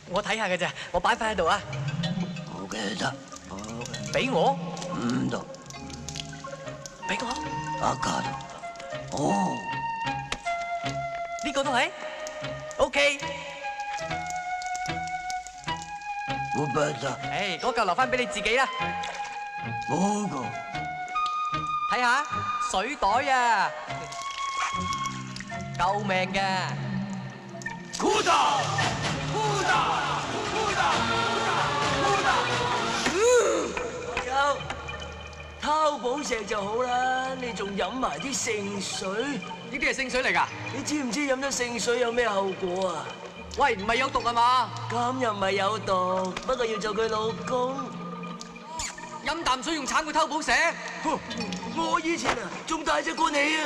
我睇下嘅咋，我擺翻喺度啊。好嘅，得。好嘅。俾我，唔得，俾我，阿家度。哦，呢個都係。OK。我不得。誒，嗰嚿留翻俾你自己啦。嗰個。睇下水袋啊，救命嘅。酷達，酷達，酷達，酷達。有偷寶石就好啦，你仲飲埋啲聖水？呢啲係聖水嚟㗎？你知唔知飲咗聖水有咩後果啊？喂，唔係有毒啊嘛？咁又唔係有毒，不過要做佢老公。飲啖水用橙去偷寶石？我以前啊仲大隻過你啊！